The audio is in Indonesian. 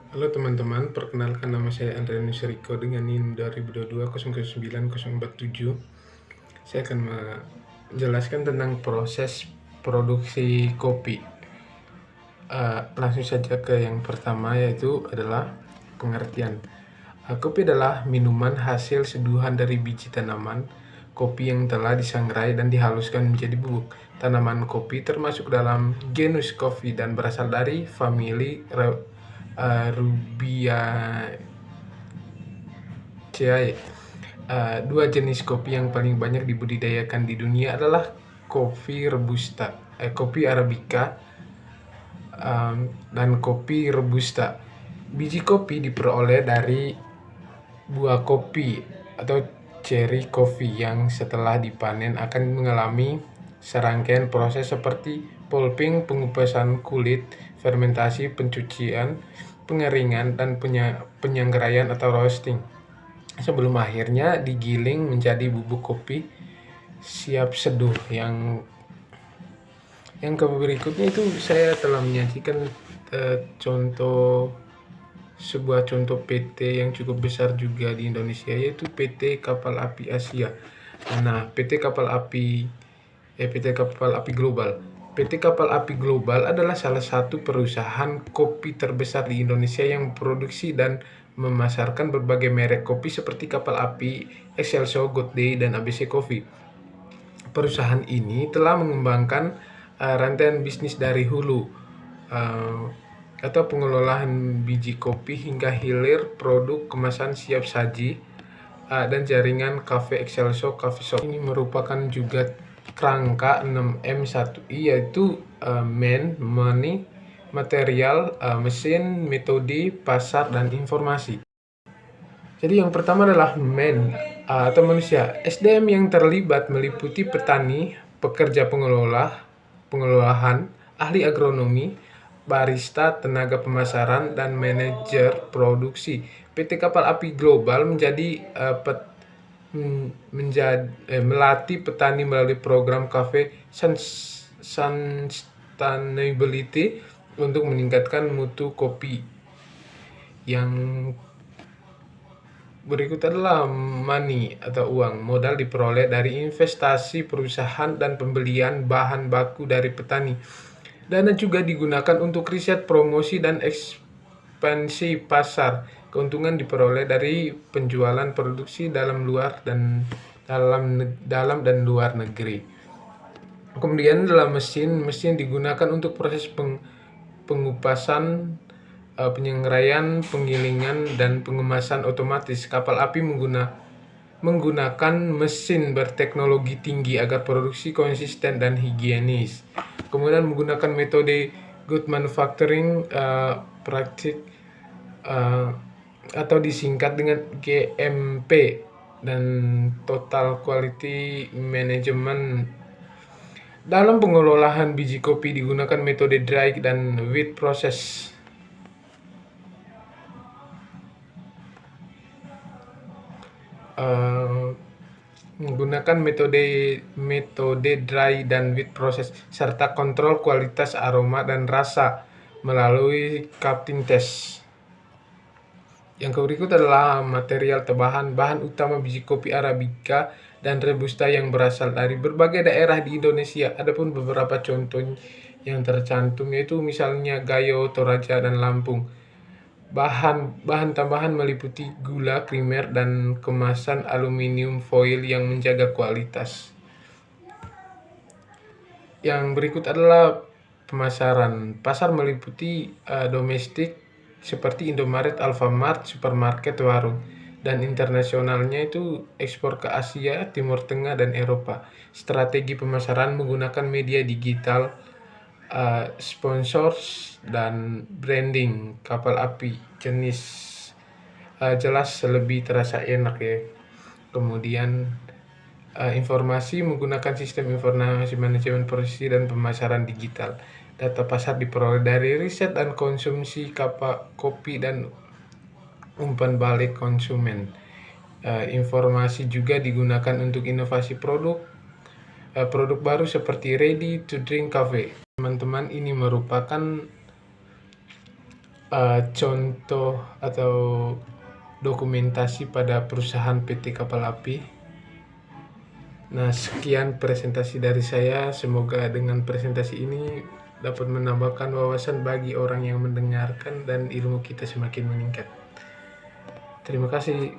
Halo teman-teman, perkenalkan nama saya Andreanus Riko dengan NIM 2022 Saya akan menjelaskan tentang proses produksi kopi. Langsung saja ke yang pertama, yaitu adalah pengertian. Kopi adalah minuman hasil seduhan dari biji tanaman kopi yang telah disangrai dan dihaluskan menjadi bubuk. Tanaman kopi termasuk dalam genus kopi dan berasal dari famili Rubiaceae. Dua jenis kopi yang paling banyak dibudidayakan di dunia adalah kopi robusta, kopi arabica, dan kopi robusta. Biji kopi diperoleh dari buah kopi atau cherry coffee yang setelah dipanen akan mengalami serangkaian proses seperti pulping, pengupasan kulit, fermentasi, pencucian, pengeringan, dan penyangraian atau roasting, sebelum akhirnya digiling menjadi bubuk kopi siap seduh. Yang berikutnya itu saya telah menyajikan sebuah contoh PT yang cukup besar juga di Indonesia, yaitu PT Kapal Api Asia. Nah, PT Kapal Api Global. PT Kapal Api Global adalah salah satu perusahaan kopi terbesar di Indonesia yang memproduksi dan memasarkan berbagai merek kopi seperti Kapal Api, Excelso, Good Day, dan ABC Coffee. Perusahaan ini telah mengembangkan rantaian bisnis dari hulu atau pengelolaan biji kopi hingga hilir produk kemasan siap saji dan jaringan Cafe Excelso Coffee Shop. Ini merupakan juga kerangka 6M1I, yaitu money, material, mesin, metode, pasar, dan informasi. Jadi yang pertama adalah atau manusia. SDM yang terlibat meliputi petani, pekerja pengolahan, ahli agronomi, barista, tenaga pemasaran, dan manajer produksi. PT Kapal Api Global melatih petani melalui program Cafe Sustainability untuk meningkatkan mutu kopi. Yang berikut adalah money atau uang. Modal diperoleh dari investasi perusahaan dan pembelian bahan baku dari petani. Dana juga digunakan untuk riset, promosi, dan ekspansi pasar. Keuntungan diperoleh dari penjualan produksi dalam dan luar negeri. Kemudian adalah mesin digunakan untuk proses pengupasan, penyangraian, penggilingan, dan pengemasan otomatis. Kapal api menggunakan mesin berteknologi tinggi agar produksi konsisten dan higienis. Kemudian menggunakan metode good manufacturing practice atau disingkat dengan GMP, dan total quality management. Dalam pengelolaan biji kopi digunakan metode dry dan wet process. Menggunakan metode dry dan wet process serta kontrol kualitas aroma dan rasa melalui cupping test. Yang berikut adalah material bahan utama biji kopi arabica dan robusta yang berasal dari berbagai daerah di Indonesia. Adapun beberapa contoh yang tercantum yaitu misalnya Gayo, Toraja, dan Lampung. Bahan tambahan meliputi gula, krimer, dan kemasan aluminium foil yang menjaga kualitas. Yang berikut adalah pemasaran. Pasar meliputi domestik seperti Indomaret, Alfamart, supermarket, warung, dan internasionalnya itu ekspor ke Asia, Timur Tengah, dan Eropa. Strategi pemasaran menggunakan media digital, sponsors, dan branding. Kapal api jelas lebih terasa enak ya. Kemudian informasi menggunakan sistem informasi manajemen produksi dan pemasaran digital. Data pasar diperoleh dari riset dan konsumsi kopi dan umpan balik konsumen. Informasi juga digunakan untuk inovasi produk baru seperti ready to drink cafe. Teman-teman, ini merupakan contoh atau dokumentasi pada perusahaan PT Kapal Api. Nah, sekian presentasi dari saya. Semoga dengan presentasi ini dapat menambahkan wawasan bagi orang yang mendengarkan dan ilmu kita semakin meningkat. Terima kasih.